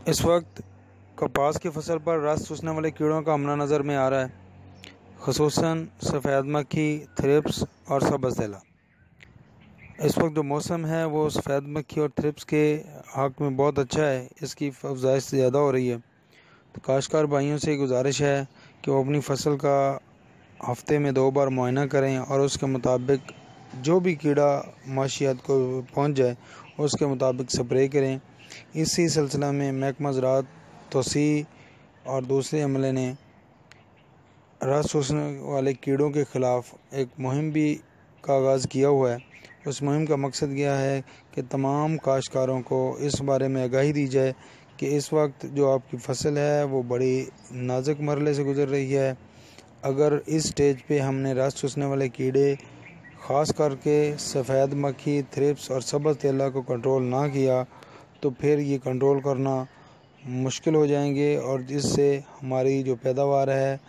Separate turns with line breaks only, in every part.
इस वक्त कपास की फसल पर रस चूसने वाले कीड़ों का हमला नज़र में आ रहा है, ख़ुसूसन सफ़ेद मक्खी, थ्रिप्स और सब्ज़ तेला। इस वक्त जो मौसम है वो सफ़ेद मक्खी और थ्रिप्स के हक़ में बहुत अच्छा है, इसकी अफज़ाइश ज़्यादा हो रही है। तो काश्तकार भाइयों से गुजारिश है कि वो अपनी फसल का हफ्ते में 2 बार मुआयना करें और उसके मुताबिक जो भी कीड़ा माशियात को पहुंच जाए उसके मुताबिक स्प्रे करें। इसी सिलसिला में महकमा ज़राअत, तोसी और दूसरे अमले ने रस चूसने वाले कीड़ों के ख़िलाफ़ एक मुहिम भी का आगाज़ किया हुआ है। उस मुहिम का मकसद यह है कि तमाम काश्तकारों को इस बारे में आगाही दी जाए कि इस वक्त जो आपकी फ़सल है वो बड़ी नाजुक मरहले से गुज़र रही है। अगर इस स्टेज पे हमने रस चूसने वाले कीड़े ख़ास करके सफ़ेद मक्खी, थ्रिप्स और सब्ज़ तेला को कंट्रोल ना किया तो फिर ये कंट्रोल करना मुश्किल हो जाएंगे और जिससे हमारी जो पैदावार है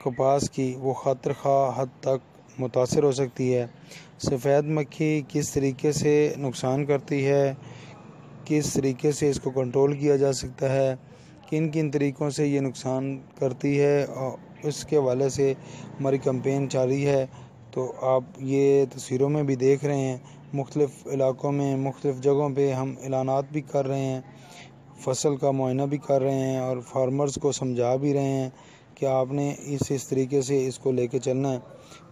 कपास की वो ख़तरा खा हद तक मुतासर हो सकती है। सफ़ेद मक्खी किस तरीके से नुकसान करती है, किस तरीके से इसको कंट्रोल किया जा सकता है, किन किन तरीक़ों से ये नुकसान करती है और उसके हवाले से हमारी कैंपेन जारी है। तो आप ये तस्वीरों में भी देख रहे हैं, मुख्तलिफ़ इलाक़ों में मुख्तलिफ़ जगहों पे हम ऐलानात भी कर रहे हैं, फ़सल का मुआयना भी कर रहे हैं और फार्मर्स को समझा भी रहे हैं कि आपने इस तरीके से इसको लेके चलना है।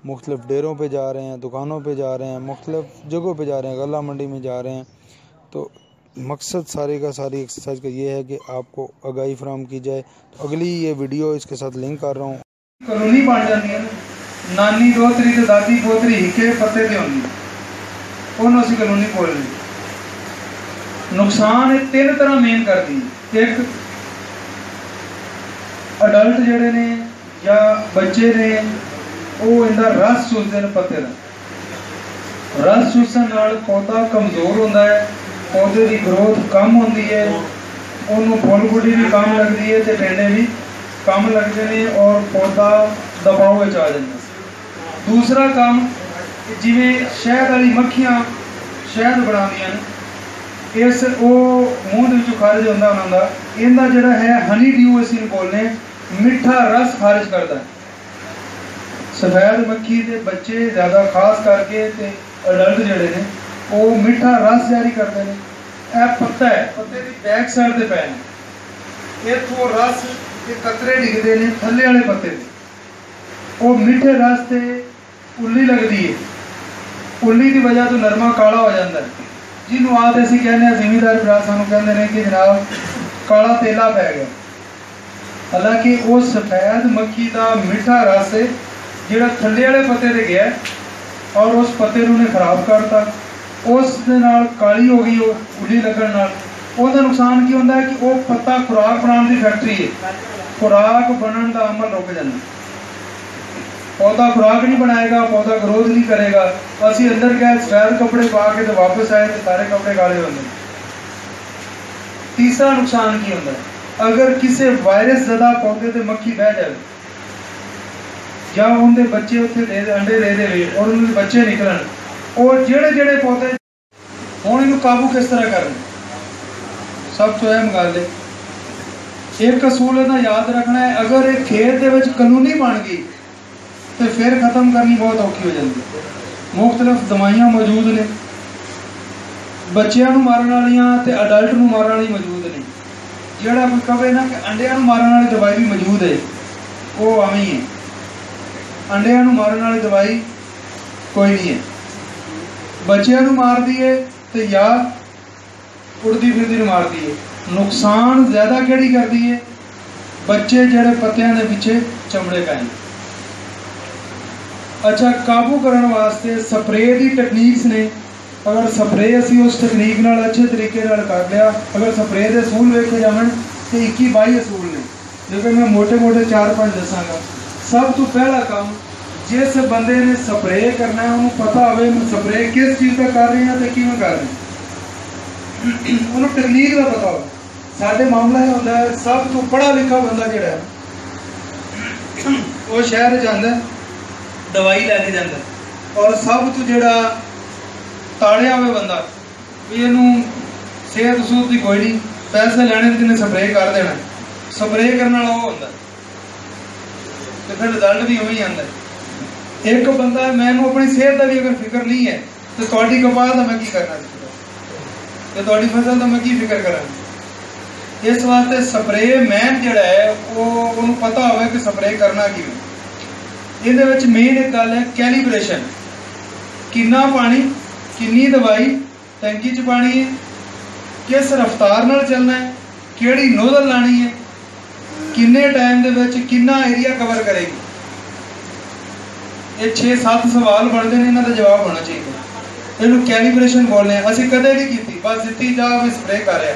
मुख्तलिफ़ डेरों पे जा रहे हैं, दुकानों पे जा रहे हैं, मुख्तलिफ़ जगहों पे जा रहे हैं, गल्ला मंडी में जा रहे हैं। तो मकसद सारी एक्सरसाइज का ये है कि आपको आगाही फराहम की जाए। तो अगली ये वीडियो इसके साथ लिंक कर रहा हूँ।
कॉलोनी बन जाती है, नानी दोहतरी तो दादी पोतरी हिके पत्ते ते होंदी, उन्होंने असीं कॉलोनी बोल रहे। नुकसान ये 3 तरह मेन करती है। एक अडल्ट जड़े ने या बच्चे ने वो इनका रस चूसते हैं पत्ते का। रस चूसन नाल पौधा कमज़ोर होता है, पौधे की ग्रोथ कम होती है, उन्होंने फुल गुडी भी कम लगती है तो टेंडे भी कम लगते हैं और पौधा दबाव में आ जाता है। दूसरा काम जिमें शहद वाली मक्खियां शहद बनादियां ने, इस वो मूँह के खारिज होता उन्होंने इनका जोड़ा है हनी ड्यू असीं बोलने मिठा रस खारिज करता है। सफेद मक्खी के बच्चे ज़्यादा खास करके ते अडल्ट जोड़े ने वो मिठा रस जारी करते हैं। यह पत्ता है, पत्ते की बैक साइड से पै इतों रस के कतरे डिगते हैं थले वाले पत्ते वो मीठे रस से उल्ली लगती है। उल्ली की वजह तो नरमा काला हो जाता है, जिन्होंने आद असीं कहने जिमीदार भरा सानू कहते हैं कि जनाब काला तेला पै गया। हालांकि वो सफेद मक्खी का मीठा रस है जो थले वाले पत्ते से गया और उस पत्ते ने खराब करता, उस दे नाल काली हो गई। वो उल्ली लगन नाल उसका नुकसान की होता है कि वो पत्ता खुराक बनाने की फैक्ट्री है, खुराक बनने का अमल रुक जाता। पौधा खुराक नहीं बनाएगा, पौधा ग्रोथ नहीं करेगा। असी अंदर गए सफेद कपड़े पा के तो वापस आए तो सारे कपड़े काले होंगे। तीसरा नुकसान की होता है अगर किसी वायरस ज़्यादा पौधे से मक्खी बह जाए या उनके बच्चे उत्थे दे अंडे दे दे और उनके बच्चे निकलन और जेड़े जेड़े पौधे हुण इनू काबू किस तरह करें। सब तो अहम गल है, एक असूल इहदा याद रखना है, अगर एक खेत दे विच कॉलोनी बन गई तो फिर ख़त्म करनी बहुत औखी हो जाती है। मुख्तलिफ दवाइयां मौजूद ने, बच्चों मारन वालियां ते अडल्ट नूं मारन वाली मौजूद ने। जिहड़ा कोई कहे ना कि अंडियां नूं मारन वाली दवाई भी मौजूद है, वो आवी है। अंडियां नूं मारन वाली दवाई कोई नहीं है, बच्चों नूं मारदी है तो या उड़दी फिरदी नूं मारदी है। नुकसान ज़्यादा किहड़ी करदी है, बच्चे जिहड़े पत्तियां दे पिछे चमड़े पैण। अच्छा, काबू करने वास्ते स्प्रे की टेक्नीक्स ने। अगर स्प्रे असी उस टेक्नीक नाल अच्छे तरीके नाल कर लिया, अगर स्प्रे के असूल वेखे जावन तो 21-22 असूल ने, लेकिन मैं मोटे मोटे 4-5 दसांगा। सब तो पहला काम जिस बंदे ने स्प्रे करना है उन्होंने पता हो स्प्रे किस चीज़ का कर रहे हैं तो किवें कर रहे हैं, उन्होंने टेक्नीक का पता हो। साडे मामला यह होता है सब तो पढ़ा लिखा बंदा जिहड़ा वो शहर जाता दवाई लैके जाता और सब तो जिहड़ा ताड़िया हुए बंदा भी इनू सेहत सूहत की कोई नहीं, पैसे लैने जिन्हें स्प्रे कर देना, स्प्रे करने वाला वो होंदा ते फिर रिजल्ट भी उवें ही आंदा है। एक बंदा मैनू अपनी सेहत का भी अगर फिक्र नहीं है तो तुहाडी कपाह दा मैं की करना ते तुहाडी फसल दा मैं की फिक्र करा। इस वास्ते स्प्रे मैन जिहड़ा है वो उन्हें पता होवे कि स्प्रे करना किवें। इहदे विच मेन एक गल है कैलीब्रेशन, कितना पानी कितनी दवाई टैंकी च पानी है, किस रफ्तार नाल चलना है, किहड़ी नोजल लानी है, किन्ने टाइम दे विच कितना एरिया कवर करेगी। ये 6-7 सवाल बनते हैं, इन्हां दा जवाब होना चाहिए। इहनूं कैलीब्रेशन बोलने असीं कदे नहीं कीती, बस दित्ती जा मैं स्प्रे कर रहा।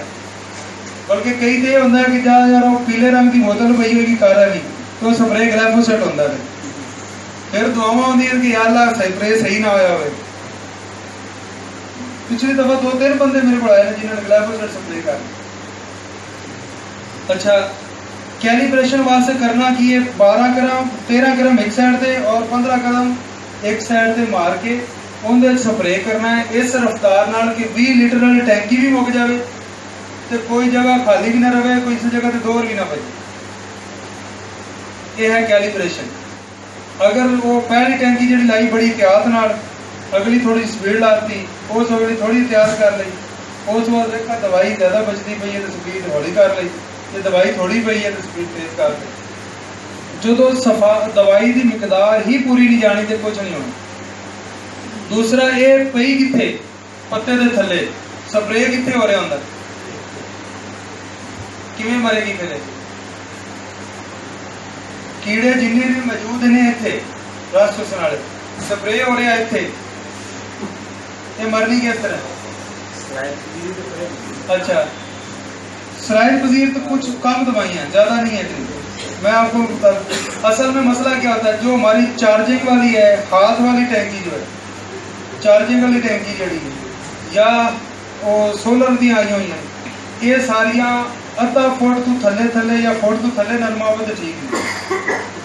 बल्कि कई तो यह होंदा है कि जा यार वो पीले रंग की बोतल पई होगी कर रहा नहीं तो स्प्रे ग्लाइफोसेट होंदा है, फिर दुआवां होंदियां कि यार ला स्प्रे सही ना होया होवे। पिछली दफा 2-3 बंदे मेरे को आए जिन्होंने ग्लाइफोसेट स्प्रे कर। अच्छा, कैलिब्रेशन वास्ते करना की है 12 ग्राम 13 ग्राम एक साइड से और 15 ग्राम एक साइड से मार के उनके स्प्रे करना है इस रफ्तार नाल कि 20 लीटर वाली टैंकी भी मुक जाए तो कोई जगह खाली भी ना रहे, कोई इस जगह से दोर भी ना बचे। यह है कैलिब्रेशन। अगर वो पहली टैंकी जी लाई बड़ी एहतियात नाल, अगली थोड़ी स्पीड लाती, उस अगली थोड़ी एहतियात कर ली, उस बाद देखा दवाई ज़्यादा बचती पई है तो स्पीड हौली कर ली, तो दवाई थोड़ी पई है तो स्पीड तेज कर ली। जो सफा दवाई की मिकदार ही पूरी नहीं जानी तो कुछ नहीं होना। दूसरा ये पई किथे पत्ते के थले स्प्रे किथे हो रहा होंदा, किवें मरेगी फिर कीड़े जिन्ने भी मौजूद ने इत्थे रस चूसण वाले स्प्रे हो रहा इत्थे, ये मरनी किस तरह। अच्छा, सराइल पजीर तो कुछ कम दवाइयाँ, ज़्यादा नहीं है इतनी। मैं आपको बता, असल में मसला क्या होता है, जो हमारी चार्जिंग वाली है हाथ वाली टैंकी जो है, चार्जिंग वाली टैंकी जड़ी है या वो सोलर दी आई हुई हैं, ये सारिया अद्धा फुट तो थले थले या फुट तो थले नरमा हो तो ठीक है।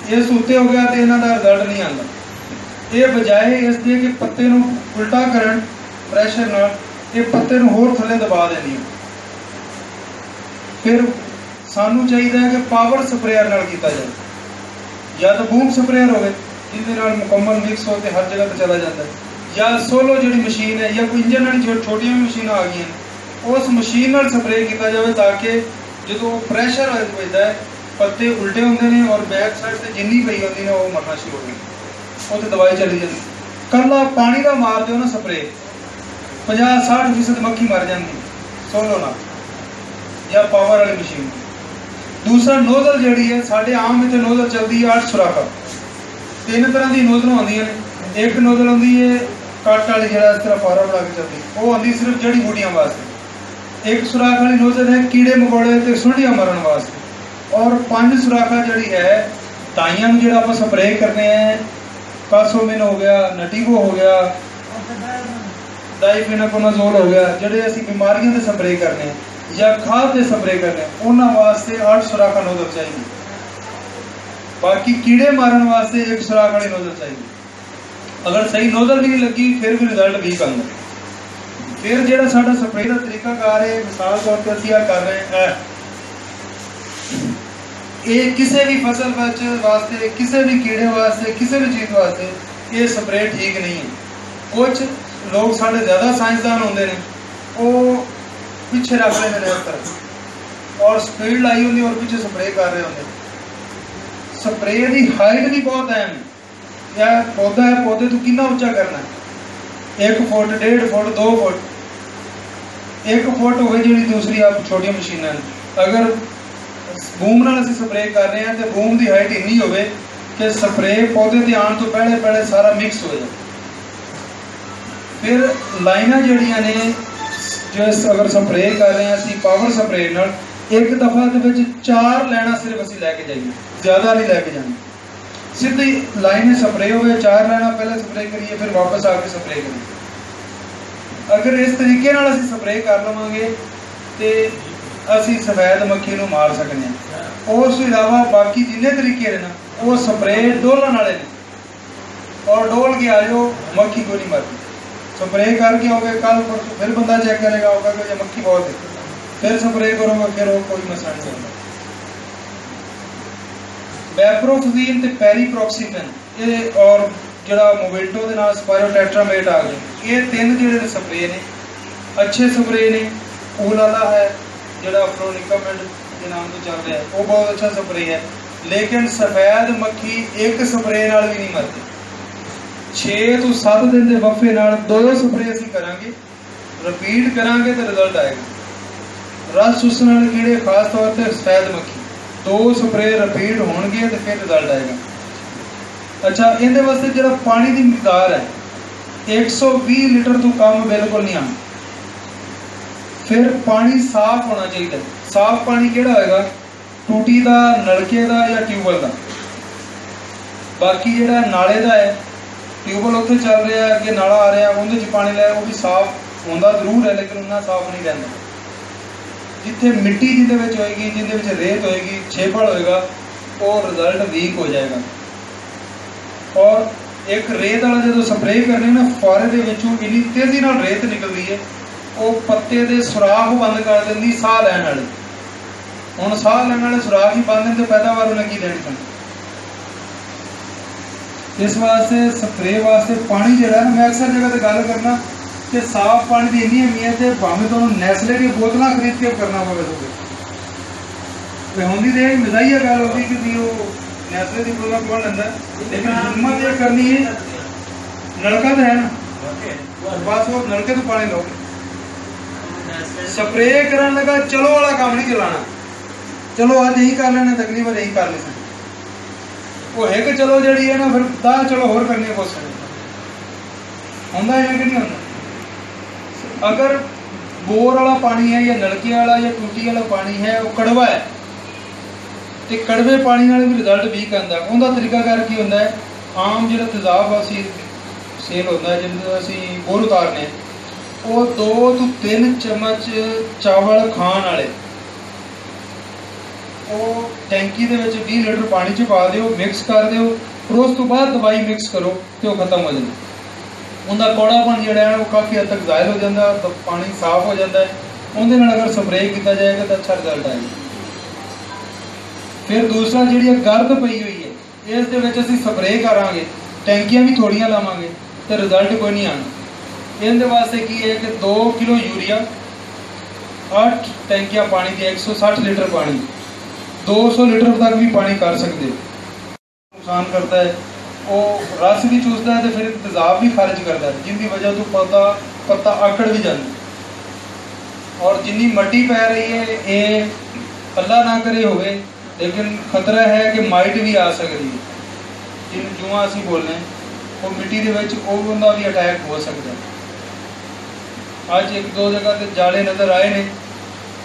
ये सूते हो गया तो इन्हों का रिजल्ट नहीं आता। ये बजाय इसके कि पत्ते नूं उल्टा करन प्रैशर नाल, ये पत्ते नूं होर थले दबा देनी है। फिर सानू चाहिए है कि पावर स्प्रेयर नाल कीता जाए, या तो बूम स्प्रेयर होवे जिहदे नाल मुकम्मल मिक्स हो के हर जगह पर चला जाता है, या सोलो जिहड़ी मशीन है या कोई इंजन वाली छोटियां भी मशीन आ गई हैं उस मशीन नाल स्प्रे किया जाए ताकि जो प्रैशर पैदा है पत्ते उल्टे होंगे ने और बैक साइड से जिन्नी पई होती है वो मरना शुरू हो गई, वो तो दवाई चली जाती। कला पानी का मार दो ना स्प्रे 50-60% मक्खी मर जाती सोलो ना या पावर वाली मशीन। दूसरा नोजल जी है साढ़े आम इतने नोजल चलती है 8 सुराखा, 3 तरह की नोजल होंगी ने। एक नोजल होंगी है कट वाली जरा इस तरह फारा बना के चलती, वो आती सिर्फ जड़ी बूटियां वास्ते। एक सुराख वाली नोजल है कीड़े मकोड़े तो सुंडियां मरन वास्ते। और 5 सुराखा जी है दाइयां जो आप स्प्रे करने हैं, कासोमिन हो गया, नटीगो हो गया, डाइफेनाकोनाजोल हो गया, जोड़े असी बीमारियों के स्प्रे करने हैं या खाद के स्प्रे करने उन्होंने वास्ते 8 सुराखा नोजल चाहिए। बाकी कीड़े मारन वास्ते 1 सुराख वाली नोजल चाहिए। अगर सही नोजल भी नहीं लगी फिर भी रिजल्ट वीक आंदा। फिर जो साडा स्प्रे का तरीकाकार है, मिसाल तौर पर असीं कर रहे हैं ये किसी भी फसल वास्ते, किसी भी कीड़े वास्ते, किसी भी चीज़ वास्ते ये स्प्रे ठीक नहीं है। कुछ लोग साढ़े ज़्यादा साइंसदान होंगे ने वो पिछे रख लेते हैं इस तरह और स्पीड लाई होंगी और पिछे स्प्रे कर रहे होंगे। स्प्रे की हाइट भी बहुत अहम है। या पौधा है, पौधे तो कितना उच्चा करना है, 1 फुट 1.5 फुट 2 फुट 1 फुट हो जी दूसरी आप छोटी मशीन। अगर बूम नाल असीं स्प्रे कर रहे हैं तो बूम की हाइट इन्नी हो कि स्प्रे पौधे के आने तो पहले पहले सारा मिक्स हो जाए। फिर लाइना जड़ियाँ ने जो अगर स्प्रे कर रहे हैं असीं पावर स्प्रे नाल एक दफा के 4 लाइना सिर्फ असीं लैके जाइए, ज़्यादा नहीं लैके जाना। सीधी लाइन स्प्रे हो 4 लाइना पहले स्प्रे करिए फिर वापस आके स्प्रे करिए। अगर इस तरीके नाल असीं स्प्रे कर लवांगे तो असी सफेद मक्खी नूं मार सकते हैं। उस इलावा बाकी जिन्ने तरीके हैं ना वो स्प्रे डोलन वाले ने और डोल के आ जाओ मक्खी को नहीं मरती। स्प्रे करके आओगे कल परसों फिर बंदा चेक करेगा होगा कि ये मक्खी बहुत है फिर स्प्रे करोगे, फिर वो कोई मसला नहीं होगा। वैपरोफिन ते पेरीप्रॉक्सीफिन ये और ਜਿਹੜਾ ਮੋਬਿਲਟੋ ਦੇ ਨਾਲ ਸਪਾਇਰੋਟੈਟਰਾਮੇਟ ਆ ਗਏ, ਇਹ ਤਿੰਨ ਜਿਹੜੇ ਸਪਰੇ ਨੇ ਅੱਛੇ ਸਪਰੇ ਨੇ। ਓਲਾਲਾ ਹੈ ਜਿਹੜਾ ਫਲੋਨਿਕਾਮੈਡ ਦੇ ਨਾਮ ਤੋਂ ਚੱਲ ਰਿਹਾ, ਉਹ ਬਹੁਤ ਅੱਛਾ ਸਪਰੇ ਹੈ। ਲੇਕਿਨ ਸਫੈਦ ਮੱਖੀ ਇੱਕ ਸਪਰੇ ਨਾਲ ਵੀ ਨਹੀਂ ਮਰਦੀ। 6 ਤੋਂ 7 ਦਿਨ ਦੇ ਵਕਫੇ ਨਾਲ 2 ਸਪਰੇ ਅਸੀਂ ਕਰਾਂਗੇ, ਰਿਪੀਟ ਕਰਾਂਗੇ ਤਾਂ ਰਿਜ਼ਲਟ ਆਏਗਾ। ਰਸ ਚੂਸਣ ਵਾਲੇ ਕੀੜੇ ਖਾਸ ਤੌਰ ਤੇ ਸਫੈਦ ਮੱਖੀ 2 ਸਪਰੇ ਰਿਪੀਟ ਹੋਣਗੇ ਤੇ ਫਿਰ ਰਿਜ਼ਲਟ ਆਏਗਾ। अच्छा, इहदे वास्ते जिहड़ा पानी की मिकदार है 120 लीटर तो कम बिल्कुल नहीं आना। फिर पानी साफ होना चाहिए। साफ पानी किहड़ा होएगा? टूटी का, नलके का या ट्यूबवैल का। बाकी जिहड़ा नाले का है, ट्यूबवैल उत्थे चल रहा है, अगे नाला आ रहा, उहदे च पानी लाया, वो भी साफ होंदा जरूर है, लेकिन उन्ना साफ नहीं रहिंदा। जिथे मिट्टी जिहदे विच होएगी, जिहदे विच रेत होएगी, छेपड़ होएगा, वो रिजल्ट वीक हो जाएगा। और एक रेत वाला जो स्प्रे करने ना, फुआरे दे विचों इन्नी तेजी नाल रेत निकलती है, वो पत्ते दे सुराख बंद कर देंदी साह लैण वाले। हुण साह लैण वाले सुराख ही बंद तो पैदावार उन्हें की देनी पैंदी। इस वास्ते स्प्रे वास्ते पानी जिहड़ा ना, मैं अक्सर जगह ते गल करना कि साफ पानी की इन्नी अहमियत है, भावें तुहानूं नैसले दी बोतलां खरीद के करना पवे। होंदी तो मज़ाहिया गल होंदी कि वो नैसले की बोतल कौन लेंदा, लेकिन हिम्मत ये करनी है, नलका तो है ना, बस वो नलके तो पानी लो। स्प्रे करने लगा चलो वाला काम नहीं चलाना, चलो आज यही कर लेना, तकलीफ यही कर ले सकते। वो एक चलो जड़ी है ना, फिर 10 चलो होर करने की कोशिश होंदा है कि नहीं होंदा। अगर बोर वाला पानी है या नलके वाला या टूटी वाला पानी है, वो कड़वा है तो कड़वे पानी नाल भी रिजल्ट वीक आंदा। उहदा तरीकाकार की होंदा है, आम जिहड़ा तेजाब असीं सेल होंदा है, जिहदे असीं बोर उतारने, वो 2 ਤੋਂ 3 चम्मच चावल खाण वाले वो टैंकी दे विच 20 लीटर पानी च पा दिओ, मिक्स कर दिओ, फिर उस तो बाद दवाई मिक्स करो तो खत्म हो जांदी। उहदा कौड़ापन जिहड़ा है वो काफ़ी हद तक ज़ाहिर हो जाता, तो पानी साफ हो जाता है। उहदे नाल अगर स्प्रे किया जाएगा तो अच्छा रिजल्ट आएगा। फिर दूसरा जी गर्द पई हुई है, इस दे विच असीं स्प्रे करांगे, टैंकियां भी थोड़ियां लावांगे तो रिजल्ट कोई नहीं आना। इहदे वास्ते की है कि 2 किलो यूरिया, 8 टैंकियां पानी दी, 160 लीटर पानी, 200 लीटर तक भी पानी कर सकते। नुकसान करता है, वो रस भी चूसता है तो फिर तेजाब भी खारिज करता है, जिनकी वजह तो पत्ता आकड़ भी जाता। और जिन्नी मट्टी पै रही है, ये अल्लाह ना करे होवे, लेकिन खतरा है कि माइट भी आ सकती है। जिन जुआ असीं बोलने वो मिट्टी के विच उहदा भी अटैक हो सकता है। अज 1-2 जगह ते जाले नज़र आए ने,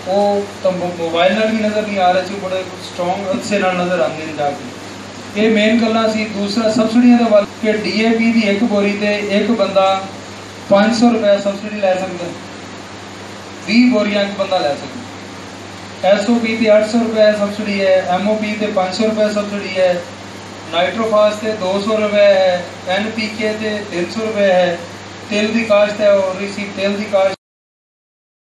वो तो मोबाइल नाल भी नज़र नहीं आ रहे सी, बड़े स्ट्रोंग अच्छे नाल नज़र आते हैं जाके। ये मेन गल्लां सी। दूसरा सबसिडियां दा वाल कि DAP की एक बोरी ते एक बंदा 500 रुपये सबसिडी लै सकता, 20 बोरियां एक बंदा लै सकता। SOP ते 800 रुपये सबसिडी है, MOP ते 500 रुपये सबसिडी है, नाइट्रोफास ते 200 रुपये है, NPK ते 300 रुपये है, तेल की काश्त है और इसी तेल की काश्त